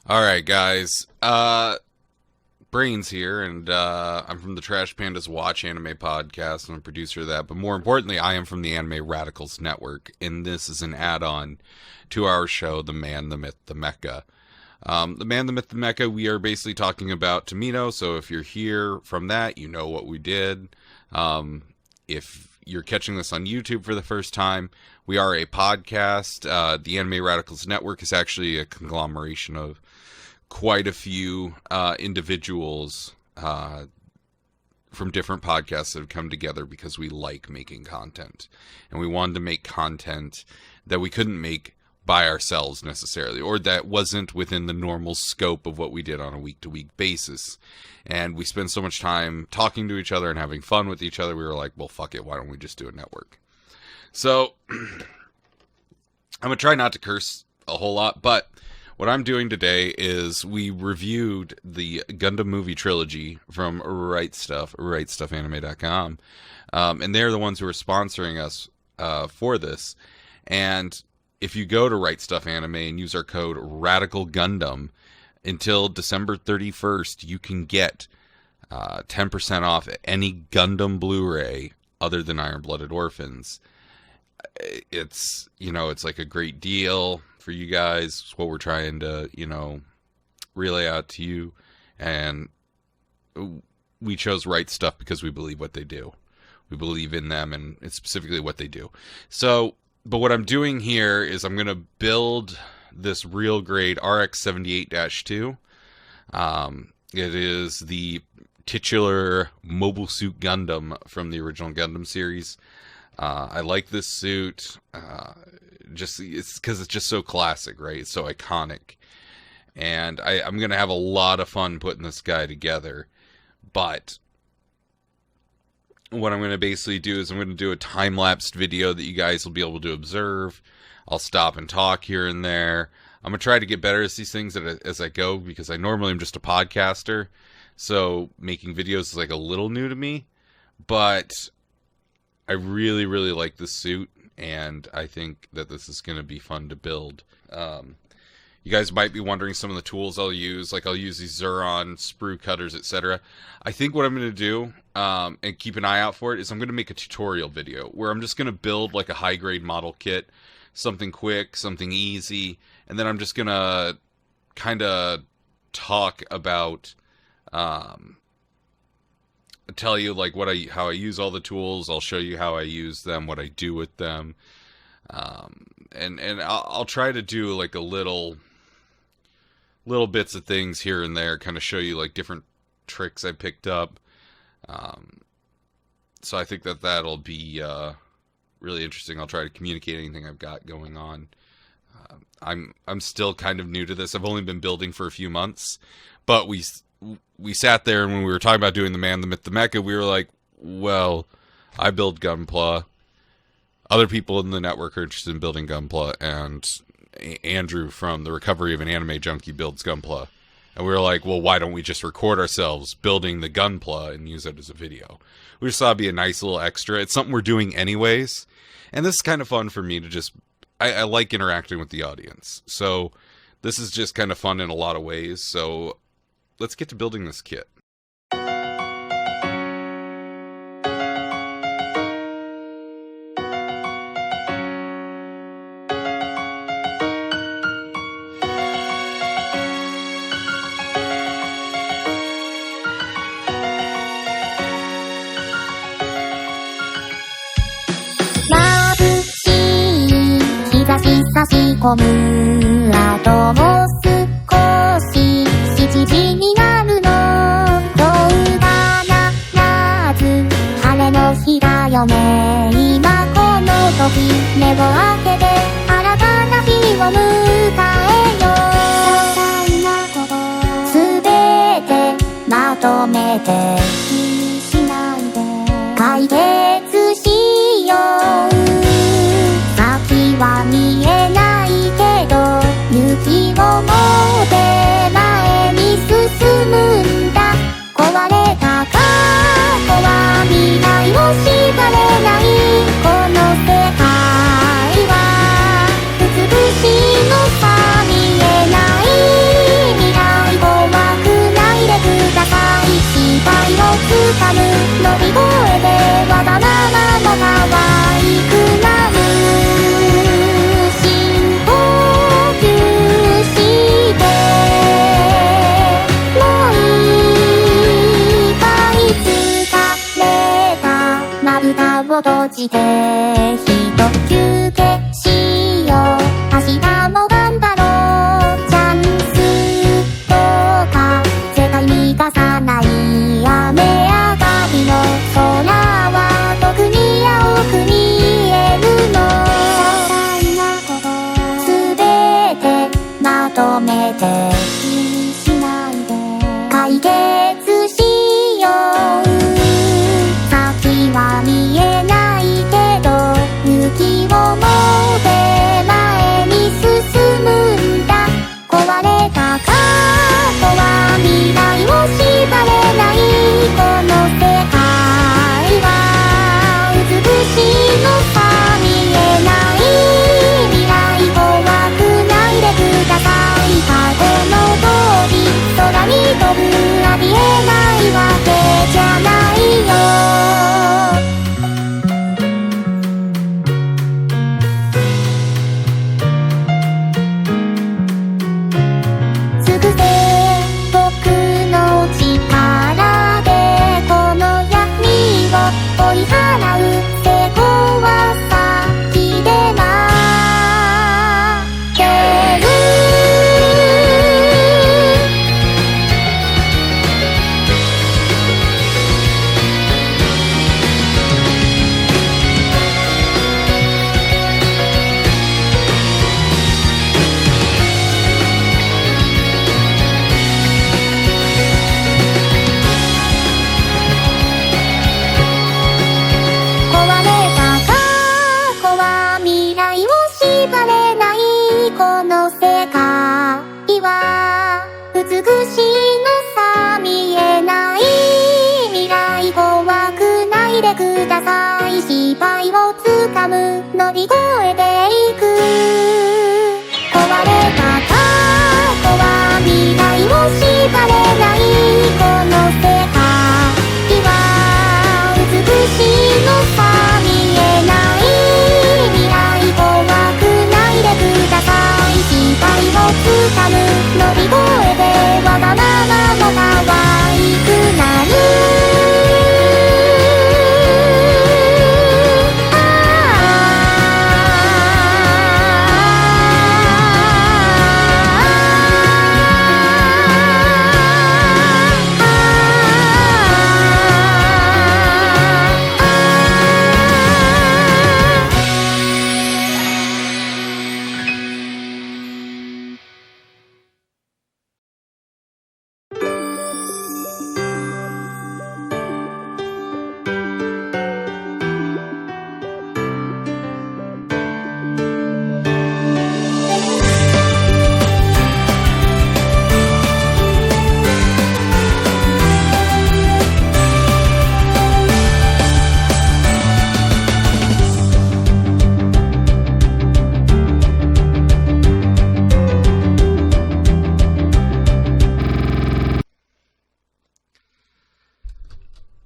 Alright, guys. Brains here, and I'm from the Trash Pandas Watch Anime podcast. I'm a producer of that, but more importantly, I am from the Anime Radicals Network, and this is an add-on to our show, The Man, the Myth, the Mecha. The Man, the Myth, the Mecha, we are basically talking about Tomino, so if you're here from that, you know what we did. If you're catching this on YouTube for the first time, we are a podcast. The Anime Radicals Network is actually a conglomeration of quite a few individuals from different podcasts that have come together because we like making content. And we wanted to make content that we couldn't make by ourselves necessarily, or that wasn't within the normal scope of what we did on a week-to-week basis. And we spent so much time talking to each other and having fun with each other, we were like, well, fuck it, why don't we just do a network? So, I'm going to try not to curse a whole lot, but what I'm doing today is we reviewed the Gundam movie trilogy from Right Stuff, rightstuffanime.com, and they're the ones who are sponsoring us for this. And if you go to Right Stuff Anime and use our code Radical Gundam until December 31st, you can get 10% off any Gundam Blu-ray other than Iron Blooded Orphans. It's, it's like a great deal for you guys. It's what we're trying to, relay out to you. And we chose Right Stuff because we believe what they do. We believe in them, and it's specifically what they do. So, but what I'm doing here is I'm going to build this real grade RX-78-2. It is the titular Mobile Suit Gundam from the original Gundam series. I like this suit. It's because it's just so classic, right? It's so iconic. And I'm going to have a lot of fun putting this guy together. But what I'm going to basically do is I'm going to do a time-lapsed video that you guys will be able to observe. I'll stop and talk here and there. I'm going to try to get better at these things as I go, because I normally am just a podcaster. So making videos is like a little new to me. But I really, really like this suit, and I think that this is going to be fun to build. You guys might be wondering some of the tools I'll use. Like, I'll use these Zuron sprue cutters, etc. I think what I'm going to do, and keep an eye out for it, is I'm going to make a tutorial video where I'm just going to build like a high-grade model kit. Something quick, something easy, and then I'm just going to kind of talk about, tell you like how I use all the tools. I'll show you how I use them, what I do with them, and I'll try to do like a little bits of things here and there, kind of show you like different tricks I picked up. So I think that'll be really interesting. I'll try to communicate anything I've got going on. I'm still kind of new to this. I've only been building for a few months, but we sat there, and when we were talking about doing the Man, the Myth, the Mecha, we were like, well, I build Gunpla. Other people in the network are interested in building Gunpla, and Andrew from the Recovery of an Anime Junkie builds Gunpla. And we were like, well, why don't we just record ourselves building the Gunpla and use it as a video? We just thought it'd be a nice little extra. It's something we're doing anyways. And this is kind of fun for me to just, I like interacting with the audience. So this is just kind of fun in a lot of ways. So let's get to building this kit.差し込むあとも少し7時になるの今日が夏晴れの日だよね今この時目を開けて新たな日を迎えよう些細なことすべてまとめて気にしないで解決しよう先は見えないけど勇気を持って前に進むんだ壊れた過去は未来を知られないこの世界は美しいのさ見えない閉じて一休憩しよう。明日も頑張ろう。チャンスとか絶対に逃さない。雨上がりの空は特に青く見えるの。些細なことすべてまとめて気にしないで解決しよう。先は見えないけど勇気を持って前に進むんだ。壊れた過去は未来を縛れない。この世界は美しいのさ。見えない未来怖くないでください。過去の通り空に飛ぶ。ありえないわけじゃないよ。尽くせ僕の力でこの闇を追い払う。成功は先で待ってる。壊れた過去は未来を縛れない。この世界は美しいのさ。見えない未来怖くないでください。失敗をつかむ乗り越えていく。壊れた過去は未来を縛れない。この世界は美しいのさ。見えない未来怖くないでください。失敗をつかむ乗り越えてわがままも可愛くなる。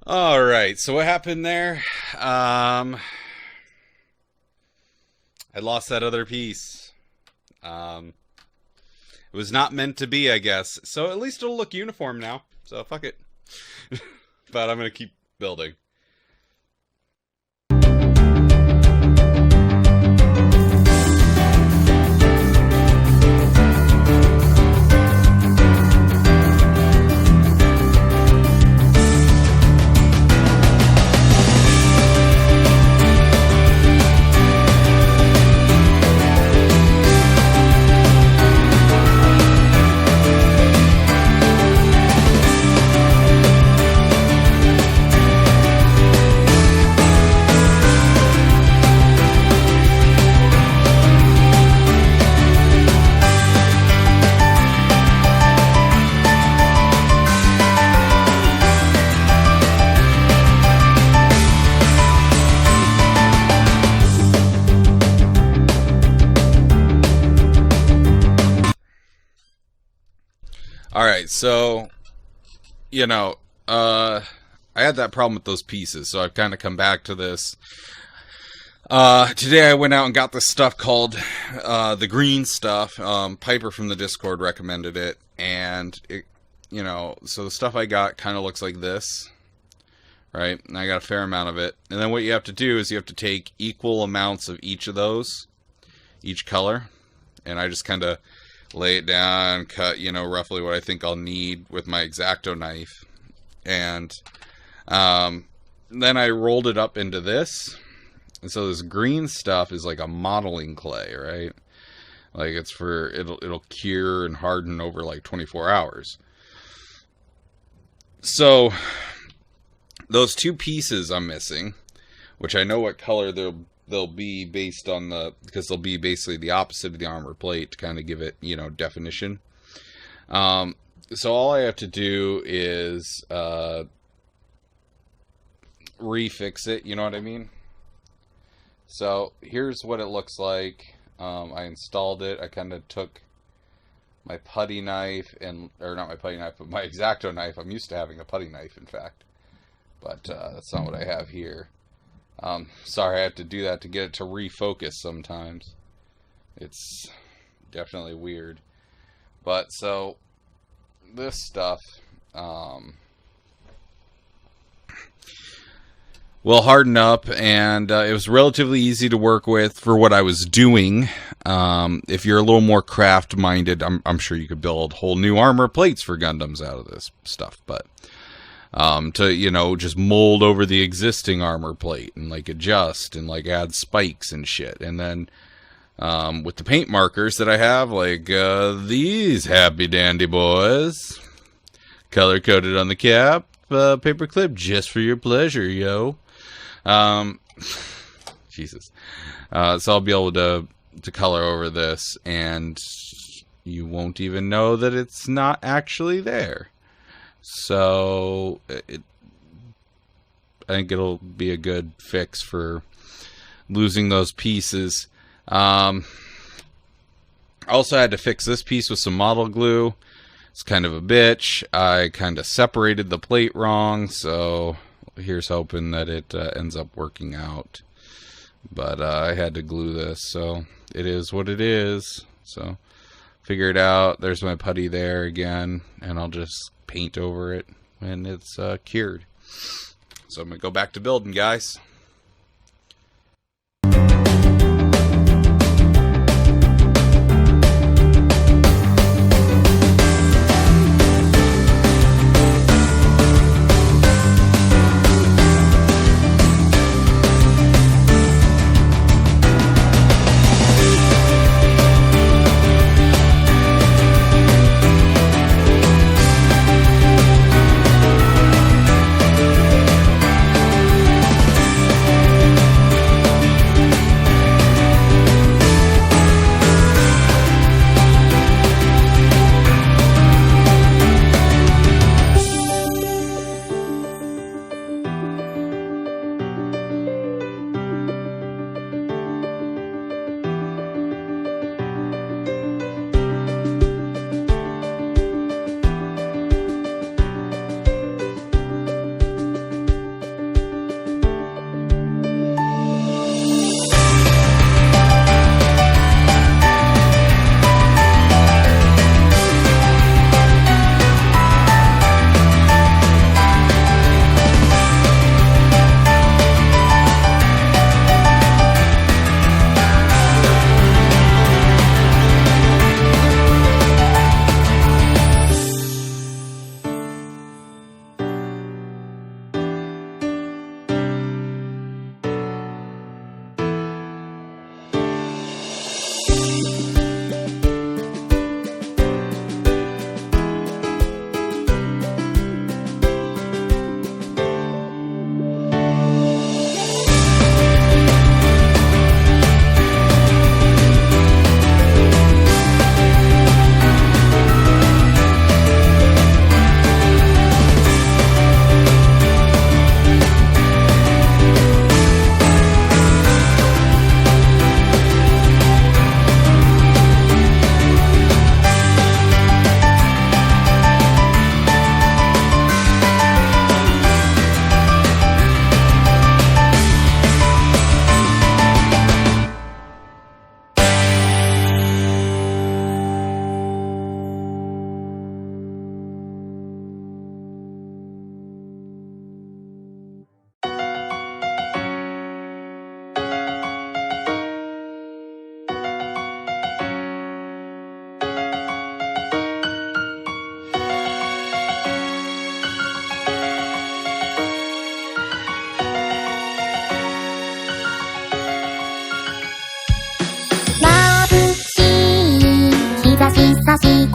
All right, so what happened there? I lost that other piece. It was not meant to be, I guess. So at least it'll look uniform now. So fuck it. But I'm gonna keep building. Alright, so, you know, I had that problem with those pieces, so I've kind of come back to this. Today I went out and got this stuff called, the green stuff. Piper from the Discord recommended it, and it, you know, so the stuff I got kind of looks like this, right? And I got a fair amount of it. And then what you have to do is you have to take equal amounts of each of those, each color, and I just kind of lay it down, cut, roughly what I think I'll need with my X-Acto knife. And then I rolled it up into this. And so this green stuff is like a modeling clay, right? Like it's for, it'll cure and harden over like 24 hours. So those two pieces I'm missing, which I know what color they'll be based on because they'll be basically the opposite of the armor plate to kind of give it, definition. So all I have to do is refix it, you know what I mean? So here's what it looks like. I installed it. I kind of took my putty knife or not my putty knife, but my X-Acto knife. I'm used to having a putty knife, in fact, but that's not what I have here. Sorry, I have to do that to get it to refocus sometimes. It's definitely weird. But so this stuff will harden up, and it was relatively easy to work with for what I was doing. If you're a little more craft minded, I'm sure you could build whole new armor plates for Gundams out of this stuff, but to just mold over the existing armor plate and like adjust and like add spikes and shit. And then with the paint markers that I have, like these happy dandy boys, color coded on the cap, paper clip just for your pleasure, yo. Jesus. So I'll be able to color over this, and you won't even know that it's not actually there. So I think it'll be a good fix for losing those pieces. I also had to fix this piece with some model glue. It's kind of a bitch. I kind of separated the plate wrong, so here's hoping that it ends up working out. But I had to glue this, so it is what it is. So figure it out. There's my putty there again, and I'll just paint over it when it's cured. So I'm gonna go back to building, guys.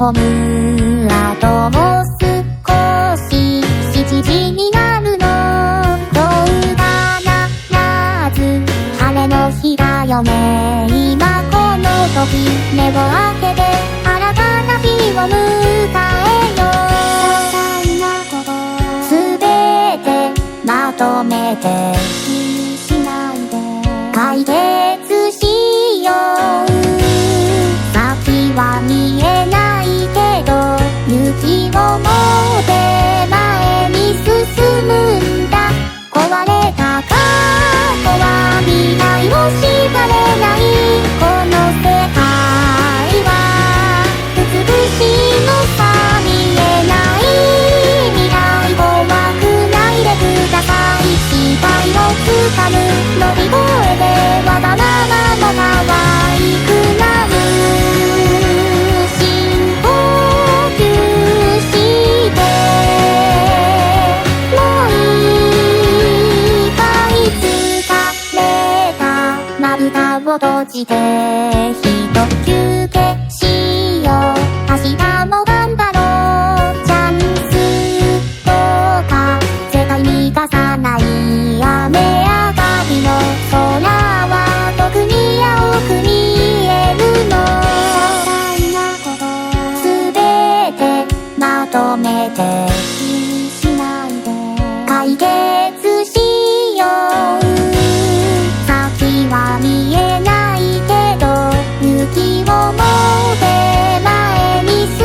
込む。あともう少し7時になるの。どうかな夏晴れの日だよね。今この時目を開けて新たな日を迎えよう。すべてまとめて気にしないで解決しよう。先は見えないけど勇気を持って前に進むんだ。壊れた過去は未来を縛れない。この世界は美しいのさ。見えない未来怖くないでください。失敗をつかむ乗り越えてわがままも可愛くなる。深呼吸してもう一回疲れたまぶたを閉じて一休憩しよう。明日も頑張ろう。チャンスとか絶対に逃さない。雨上がりの空は特に青く見えるの。すべてまとめて気にしないで解決しよう。先は見えないけど勇気を持って前に進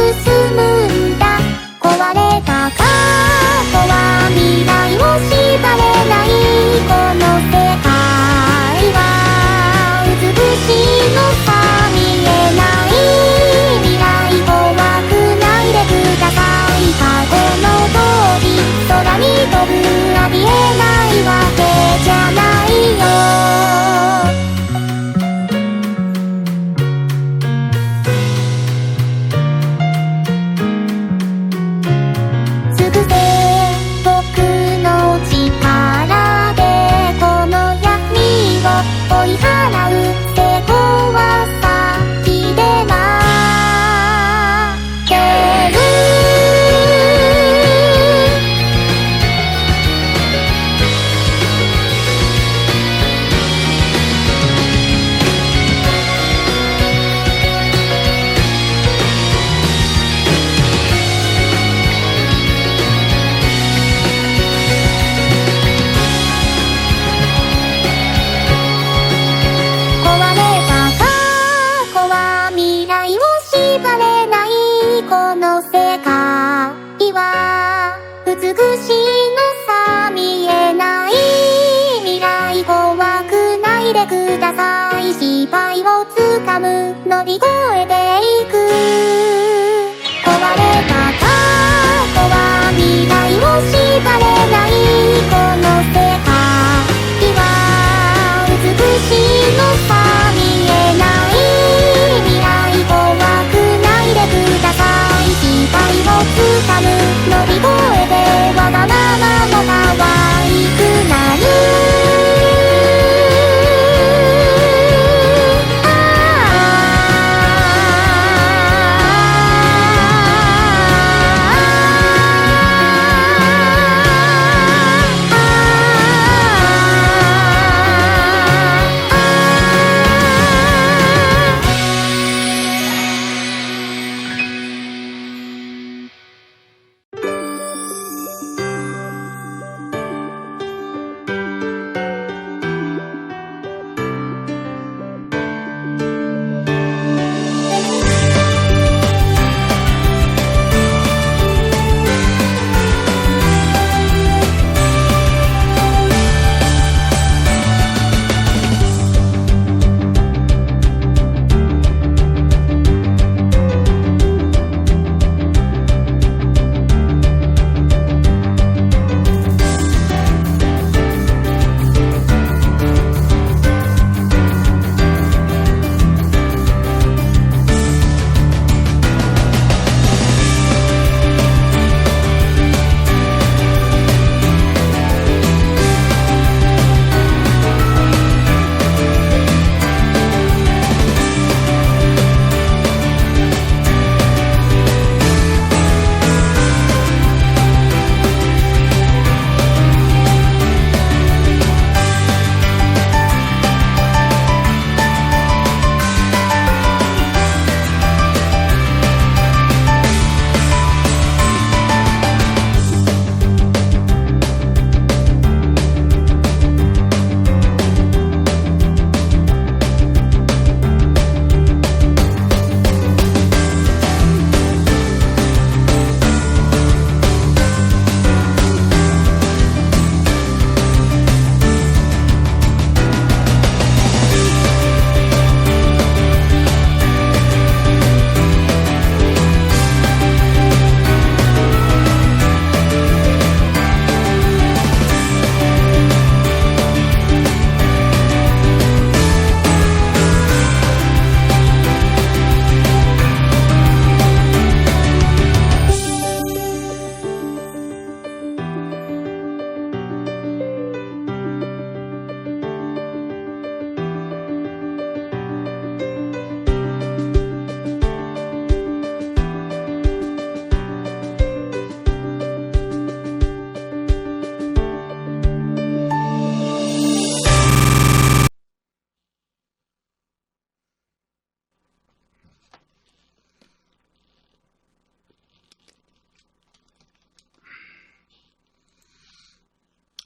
むんだ。壊れた過去は未来を縛れない。この世界は美しいのさ。見えない未来怖くないでください。過去の通り空に飛ぶ。ありえないわけじゃないよ。尽くせ僕の力でこの闇を追い払う。成功は先で待ってる。壊れた過去は未来を縛れない。この世界は美しいのさ。見えない未来怖くないでください。失敗をつかむ乗り越えていく。壊れた過去は未来を縛れない。この世界は美しいのさ。見えない未来怖くないでください。失敗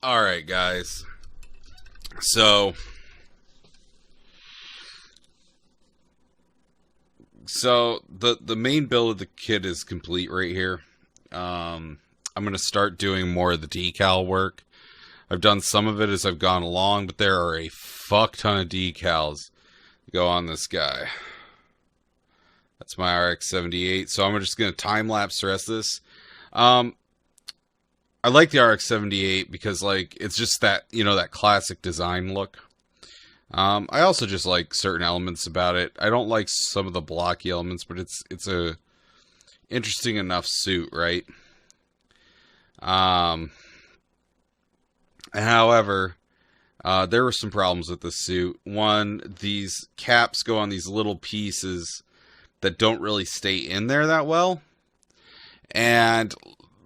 All right, guys. So the main build of the kit is complete right here. I'm going to start doing more of the decal work. I've done some of it as I've gone along, but there are a fuck ton of decals that go on this guy. That's my RX-78. So I'm just going to time-lapse the rest of this. I like the RX-78 because, like, it's just that, you know, that classic design look. I also just like certain elements about it. I don't like some of the blocky elements, but it's a interesting enough suit, right? However, there were some problems with the suit. One, these caps go on these little pieces that don't really stay in there that well. And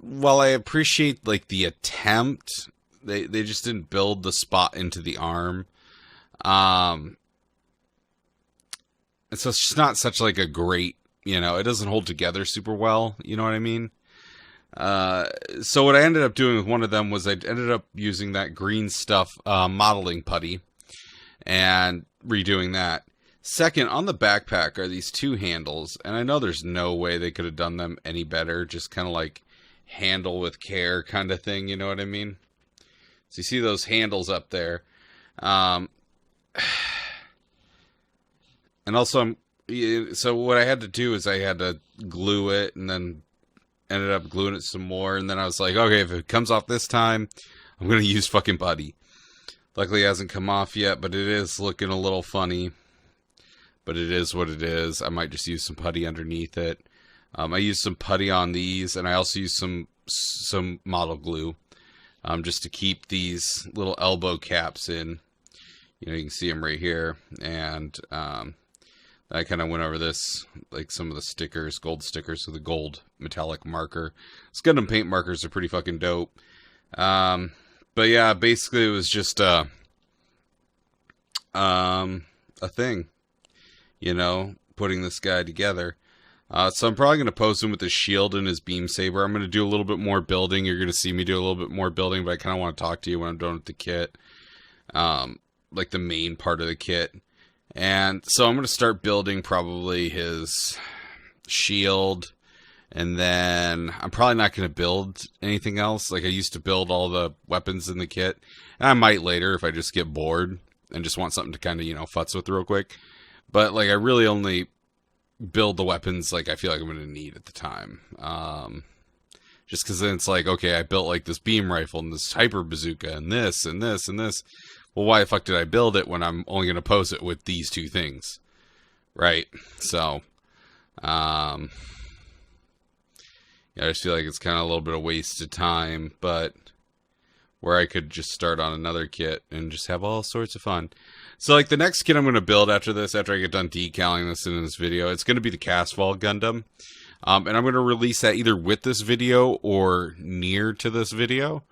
while I appreciate, like, the attempt, they just didn't build the spot into the arm. And so it's just not such, like, a great, you know, it doesn't hold together super well, you know what I mean? So what I ended up doing with one of them was I ended up using that green stuff, modeling putty, and redoing that. Second, on the backpack are these two handles, and I know there's no way they could have done them any better, just kind of like handle with care kind of thing, you know what I mean? So you see those handles up there. And also, so what I had to do is I had to glue it, and then ended up gluing it some more, and then I was like, okay, if it comes off this time, I'm going to use fucking putty. Luckily it hasn't come off yet, but it is looking a little funny. But it is what it is. I might just use some putty underneath it. I used some putty on these, and I also used some model glue, just to keep these little elbow caps in. You know, you can see them right here. And I kind of went over this, like some of the stickers, gold stickers with a gold metallic marker. These Gundam paint markers are pretty fucking dope. But yeah, basically it was just a thing. You know, putting this guy together. So I'm probably going to post him with his shield and his beam saber. I'm going to do a little bit more building. You're going to see me do a little bit more building, but I kind of want to talk to you when I'm done with the kit. Like the main part of the kit. And so I'm going to start building probably his shield. And then I'm probably not going to build anything else. Like I used to build all the weapons in the kit. And I might later if I just get bored and just want something to kind of, you know, futz with real quick. But, like, I really only build the weapons, like, I feel like I'm going to need at the time. Just because then it's like, okay, I built, like, this beam rifle and this hyper bazooka and this and this and this. Well, why the fuck did I build it when I'm only going to pose it with these two things? Right? So, yeah, I just feel like it's kind of a little bit of wasted time, but where I could just start on another kit and just have all sorts of fun. So, like, the next kit I'm going to build after this, after I get done decaling this in this video, it's going to be the Castfall Gundam. And I'm going to release that either with this video or near to this video.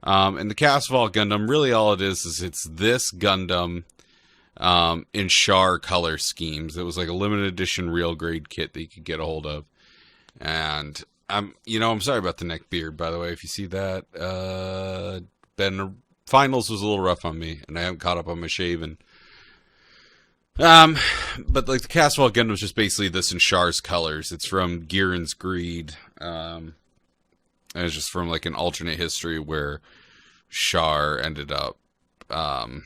And the Castfall Gundam, really all it is it's this Gundam in Char color schemes. It was like a limited edition real grade kit that you could get a hold of. And, I'm sorry about the neck beard, by the way, if you see that. Finals was a little rough on me, and I haven't caught up on my shaving. But like the Castfall Gundam was just basically this in Char's colors. It's from Giren's Greed. And it's just from like an alternate history where Char ended up, not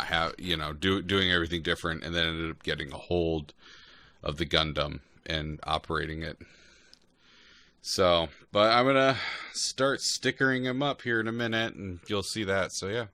have, doing everything different, and then ended up getting a hold of the Gundam and operating it. So, but I'm gonna start stickering him up here in a minute, and you'll see that. So yeah.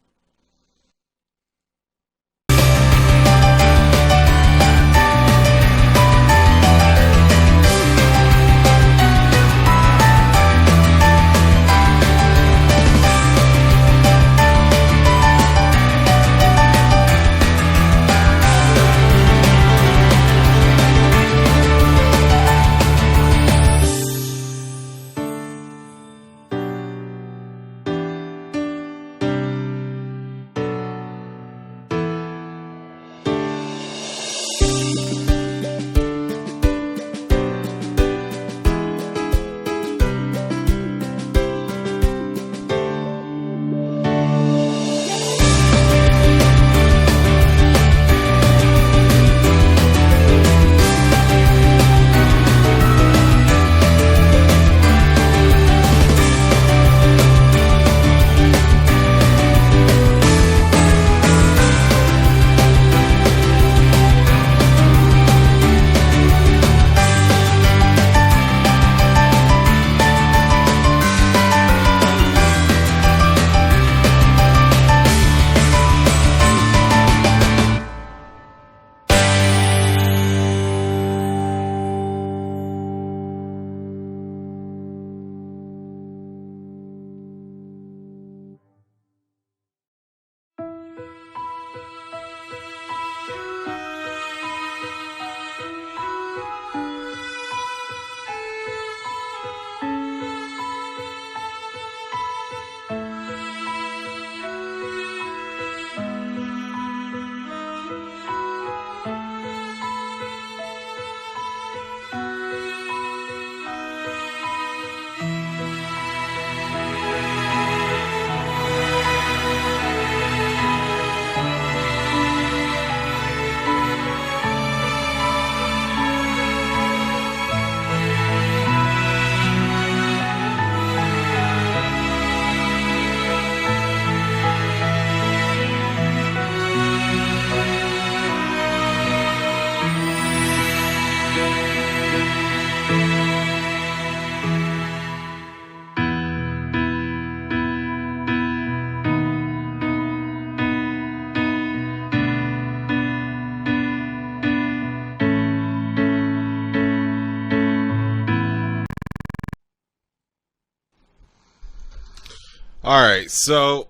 Alright, so...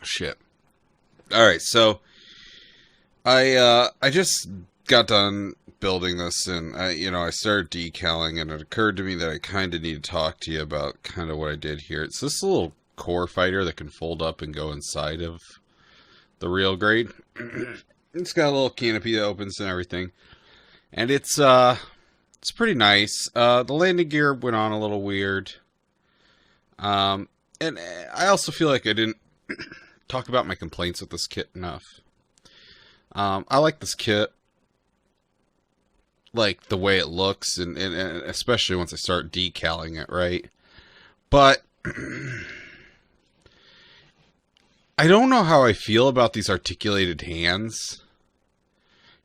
Shit. Alright, so... I just got done building this, and I started decaling, and it occurred to me that I kind of need to talk to you about kind of what I did here. It's this little core fighter that can fold up and go inside of the real grade. It's got a little canopy that opens and everything, and it's pretty nice. The landing gear went on a little weird, and I also feel like I didn't talk about my complaints with this kit enough. I like this kit, like the way it looks, and especially once I start decaling it, right? But I don't know how I feel about these articulated hands.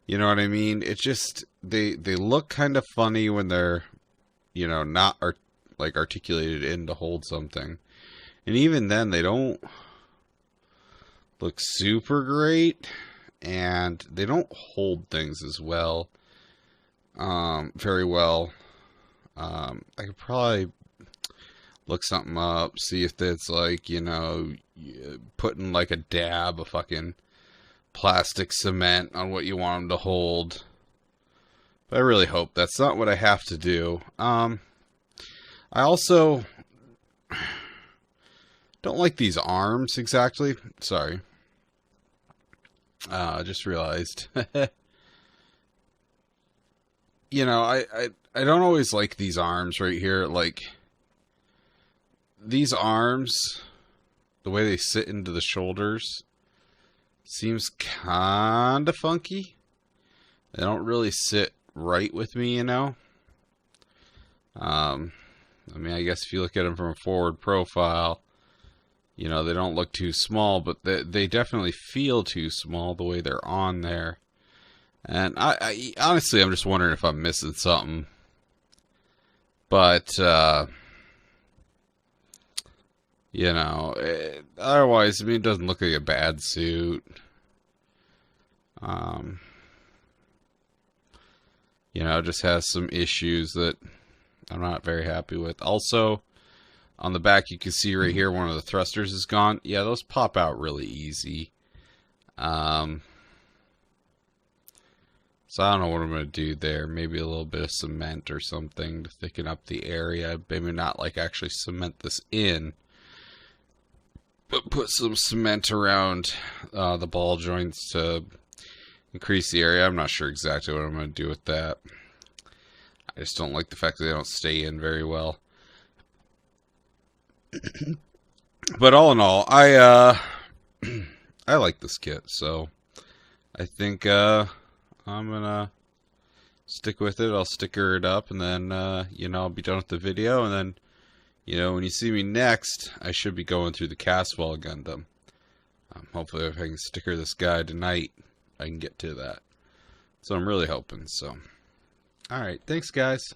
You know what I mean? It just, they look kind of funny when they're, not articulated in to hold something. And even then, they don't look super great. And they don't hold things as well. Very well. I could probably look something up, see if it's like, putting like a dab of fucking plastic cement on what you want them to hold. But I really hope that's not what I have to do. I also don't like these arms exactly. Sorry. I just realized. I don't always like these arms right here. Like, these arms, the way they sit into the shoulders, seems kind of funky. They don't really sit right with me, I guess if you look at them from a forward profile, they don't look too small, but they definitely feel too small the way they're on there. And I honestly, I'm just wondering if I'm missing something. But, otherwise, it doesn't look like a bad suit. It just has some issues that I'm not very happy with. Also, on the back, you can see right here, one of the thrusters is gone. Yeah, those pop out really easy. So I don't know what I'm going to do there. Maybe a little bit of cement or something to thicken up the area. Maybe not like actually cement this in, but put some cement around the ball joints to increase the area. I'm not sure exactly what I'm going to do with that. I just don't like the fact that they don't stay in very well. But all in all, I like this kit, so I think I'm gonna stick with it. I'll sticker it up, and then I'll be done with the video, and then when you see me next, I should be going through the Caswell Gundam. Hopefully, if I can sticker this guy tonight, I can get to that. So I'm really hoping. So, all right, thanks, guys.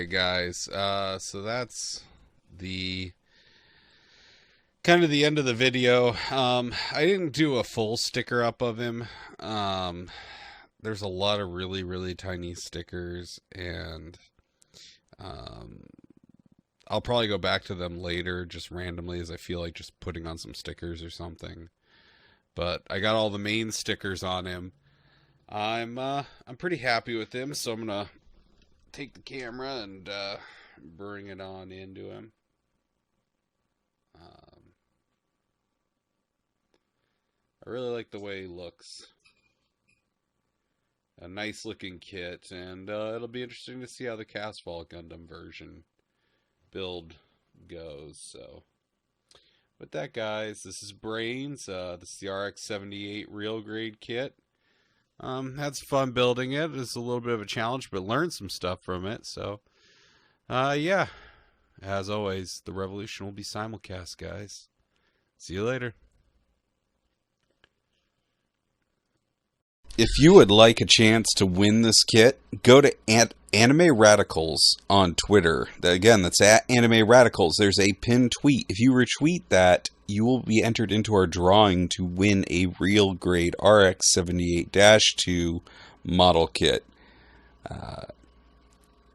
Alright guys, so that's the kind of the end of the video. I didn't do a full sticker up of him. There's a lot of really, really tiny stickers, and I'll probably go back to them later just randomly as I feel like just putting on some stickers or something. But I got all the main stickers on him. I'm pretty happy with him, so I'm gonna take the camera and bring it on into him. I really like the way he looks. A nice looking kit, and it'll be interesting to see how the Castfall Gundam version build goes. So with that, guys, this is Brains. This is the RX-78 real grade kit. Had some fun building it. It's a little bit of a challenge, but learned some stuff from it. So yeah, as always, the revolution will be simulcast, guys. See you later. If you would like a chance to win this kit, go to Anime Radicals on Twitter. Again, that's at Anime Radicals. There's a pinned tweet. If you retweet that, you will be entered into our drawing to win a real grade RX-78-2 model kit.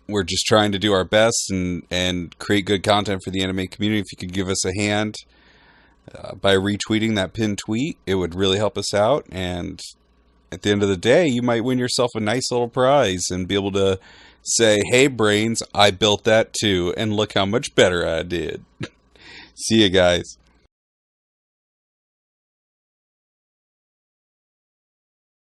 We're just trying to do our best and create good content for the anime community. If you could give us a hand by retweeting that pinned tweet, it would really help us out. And at the end of the day, you might win yourself a nice little prize and be able to say, hey, Brains, I built that too, and look how much better I did. See you guys.